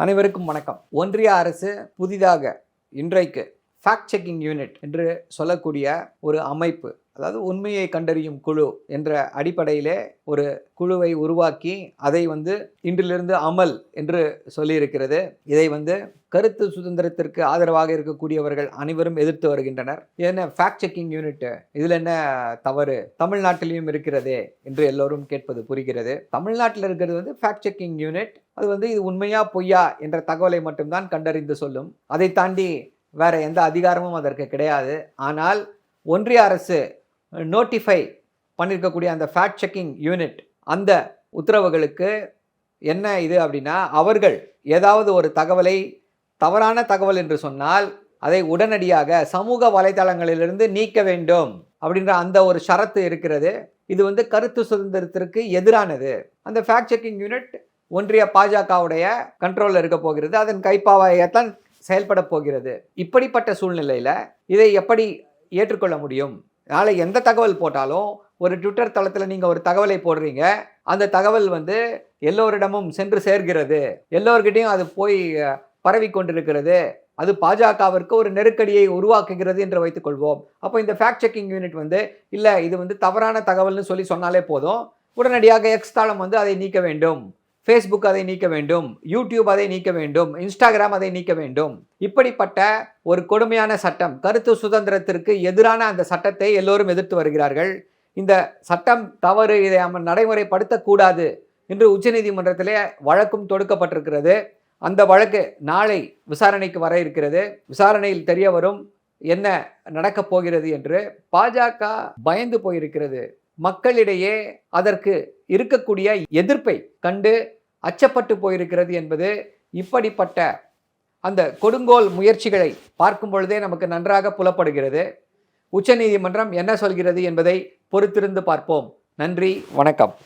அனைவருக்கும் வணக்கம். ஒன்றிய அரசு புதிதாக இன்றைக்கு ஃபேக்ட் செக்கிங் யூனிட் என்று சொல்லக்கூடிய ஒரு அமைப்பு, அதாவது உண்மையை கண்டறியும் குழு என்ற அடிப்படையிலே ஒரு குழுவை உருவாக்கி அதை இன்றிலிருந்து அமல் என்று சொல்லியிருக்கிறது. இதை கருத்து சுதந்திரத்திற்கு ஆதரவாக இருக்கக்கூடியவர்கள் அனைவரும் எதிர்த்து வருகின்றனர். என்ன ஃபேக்ட் செக்கிங் யூனிட், இதில் என்ன தவறு, தமிழ்நாட்டிலையும் இருக்கிறதே என்று எல்லோரும் கேட்பது புரிகிறது. தமிழ்நாட்டில் இருக்கிறது ஃபேக்ட் செக்கிங் யூனிட். அது இது உண்மையா பொய்யா என்ற தகவலை மட்டும்தான் கண்டறிந்து சொல்லும். அதை தாண்டி வேற எந்த அதிகாரமும் அதற்கு கிடையாது. ஆனால் ஒன்றிய அரசு நோட்டிஃபை பண்ணியிருக்கக்கூடிய அந்த ஃபேக்ட் செக்கிங் யூனிட், அந்த உத்தரவுகளுக்கு என்ன இது அப்படின்னா, அவர்கள் ஏதாவது ஒரு தகவலை தவறான தகவல் என்று சொன்னால் அதை உடனடியாக சமூக வலைதளங்களிலிருந்து நீக்க வேண்டும் அப்படின்ற அந்த ஒரு ஷரத்து இருக்கிறது. இது கருத்து சுதந்திரத்திற்கு எதிரானது. அந்த ஃபேக்ட் செக்கிங் யூனிட் ஒன்றிய பாஜகவுடைய கண்ட்ரோலில் இருக்க போகிறது. அதன் கைப்பாவையத்தான் செயல்பட போகிறது. இப்படிப்பட்ட சூழ்நிலையில் இதை எப்படி ஏற்றுக்கொள்ள முடியும்? நாளை எந்த தகவல் போட்டாலும் ஒரு ட்விட்டர் தளத்தில் நீங்கள் ஒரு தகவலை போடுறீங்க, அந்த தகவல் எல்லோரிடமும் சென்று சேர்கிறது, எல்லோர்கிட்டையும் அது போய் பரவி கொண்டிருக்கிறது, அது பாஜகவிற்கு ஒரு நெருக்கடியை உருவாக்குகிறது என்று வைத்துக்கொள்வோம். அப்போ இந்த ஃபேக்ட் செக்கிங் யூனிட் இல்லை, இது தவறான தகவல்னு சொன்னாலே போதும், உடனடியாக எக்ஸ் தளம் அதை நீக்க வேண்டும், ஃபேஸ்புக் அதை நீக்க வேண்டும், யூடியூப் அதை நீக்க வேண்டும், இன்ஸ்டாகிராம் அதை நீக்க வேண்டும். இப்படிப்பட்ட ஒரு கொடுமையான சட்டம், கருத்து சுதந்திரத்திற்கு எதிரான அந்த சட்டத்தை எல்லோரும் எதிர்த்து வருகிறார்கள். இந்த சட்டம் தவறு, இதை நடைமுறைப்படுத்தக்கூடாது என்று உச்சநீதிமன்றத்திலே வழக்கும் தொடுக்கப்பட்டிருக்கிறது. அந்த வழக்கு நாளை விசாரணைக்கு வர இருக்கிறது. விசாரணையில் தெரிய வரும் என்ன நடக்கப் போகிறது என்று. பாஜக பயந்து போயிருக்கிறது. மக்களிடையே அதற்கு இருக்கக்கூடிய எதிர்ப்பை கண்டு அச்சப்பட்டு போயிருக்கிறது என்பது இப்படிப்பட்ட அந்த கொடுங்கோல் முயற்சிகளை பார்க்கும் பொழுதே நமக்கு நன்றாக புலப்படுகிறது. உச்சநீதிமன்றம் என்ன சொல்கிறது என்பதை பொறுத்திருந்து பார்ப்போம். நன்றி, வணக்கம்.